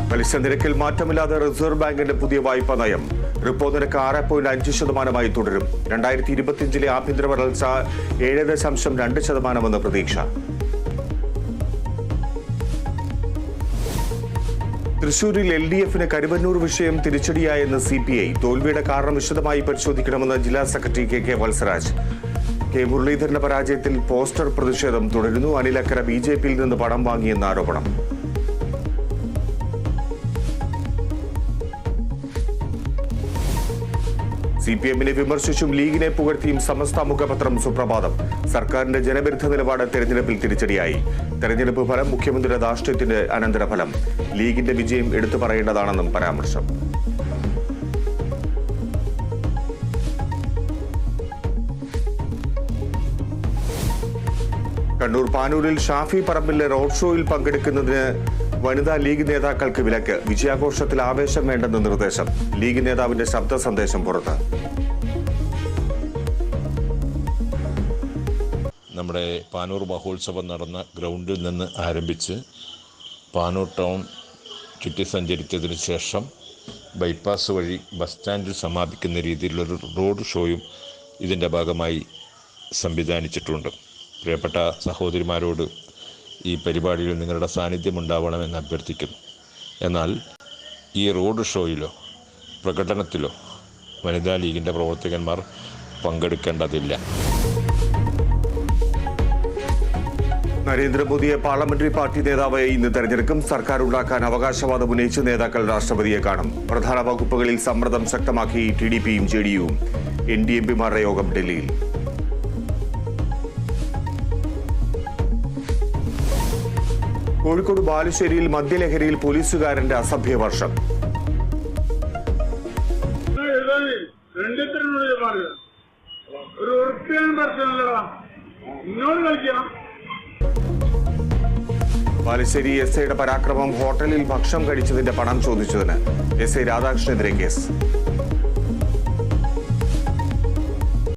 പലിശ നിരക്കിൽ മാറ്റമില്ലാതെ റിസർവ് ബാങ്കിന്റെ പുതിയ വായ്പാ നയം. റിപ്പോ നിരക്ക് 6.5% തുടരും. 2025 ആഭ്യന്തര വളർച്ച 7.2% പ്രതീക്ഷ. തൃശൂരിൽ LDFന് കരുവന്നൂർ വിഷയം തിരിച്ചടിയായെന്ന് CPI. തോൽവിയുടെ കാരണം വിശദമായി പരിശോധിക്കണമെന്ന് ജില്ലാ സെക്രട്ടറി KK വത്സരാജ്. കെ മുരളീധരന്റെ പരാജയത്തിൽ പോസ്റ്റർ പ്രതിഷേധം തുടരുന്നു. അനിലക്കര BJPയിൽ നിന്ന് പണം വാങ്ങിയെന്ന ആരോപണം. CPMനെ വിമർശിച്ചും ലീഗിനെ പുകഴ്ത്തിയും സമസ്ത മുഖപത്രം സുപ്രഭാതം. സർക്കാരിന്റെ ജനവിരുദ്ധ നിലപാട് തെരഞ്ഞെടുപ്പിൽ തിരിച്ചടിയായി. തെരഞ്ഞെടുപ്പ് ഫലം മുഖ്യമന്ത്രിയുടെ ധാർഷ്ട്യത്തിന്റെ അനന്തരഫലം. ലീഗിന്റെ വിജയം എടുത്തു പറയേണ്ടതാണെന്നും പരാമർശം. കണ്ണൂർ പാനൂരിൽ ഷാഫി പറമ്പിലെ റോഡ് ഷോയിൽ പങ്കെടുക്കുന്നതിന് വനിതാ ലീഗ് നേതാക്കൾക്ക് വിലക്ക്. വിജയാഘോഷത്തിൽ ആവേശം വേണ്ടെന്ന് നിർദ്ദേശം. ലീഗ് നേതാവിന്റെ ശബ്ദ സന്ദേശം പുറത്ത്. നമ്മുടെ പാനൂർ മഹോത്സവം നടന്ന ഗ്രൗണ്ടിൽ നിന്ന് ആരംഭിച്ച് പാനൂർ ടൗൺ ചുറ്റി സഞ്ചരിച്ചതിന് ശേഷം ബൈപ്പാസ് വഴി ബസ് സ്റ്റാൻഡിൽ സമാപിക്കുന്ന രീതിയിലുള്ളൊരു റോഡ് ഷോയും ഇതിൻ്റെ ഭാഗമായി സംവിധാനിച്ചിട്ടുണ്ട്. പ്രിയപ്പെട്ട സഹോദരിമാരോട് ഈ പരിപാടിയിൽ നിങ്ങളുടെ സാന്നിധ്യം ഉണ്ടാവണമെന്ന് അഭ്യർത്ഥിക്കുന്നു. എന്നാൽ ഈ റോഡ് ഷോയിലോ പ്രകടനത്തിലോ വനിതാ ലീഗിൻ്റെ പ്രവർത്തകന്മാർ പങ്കെടുക്കേണ്ടതില്ല. നരേന്ദ്രമോദിയെ പാർലമെന്ററി പാർട്ടി നേതാവ് ഇന്ന് തെരഞ്ഞെടുക്കും. സർക്കാർ ഉണ്ടാക്കാൻ അവകാശവാദം ഉന്നയിച്ച് നേതാക്കൾ രാഷ്ട്രപതിയെ കാണും. പ്രധാന വകുപ്പുകളിൽ സമ്മർദ്ദം ശക്തമാക്കി TDPയും JDUവും. NDMPമാരുടെ യോഗം ഡൽഹിയിൽ. കോഴിക്കോട് ബാലുശ്ശേരിയിൽ മദ്യലഹരിയിൽ പോലീസുകാരന്റെ അസഭ്യവർഷം. ബാലുശ്ശേരി SIയുടെ പരാക്രമം. ഹോട്ടലിൽ ഭക്ഷണം കഴിച്ചതിന്റെ പണം ചോദിച്ചതിന് SI രാധാകൃഷ്ണനെതിരെ കേസ്.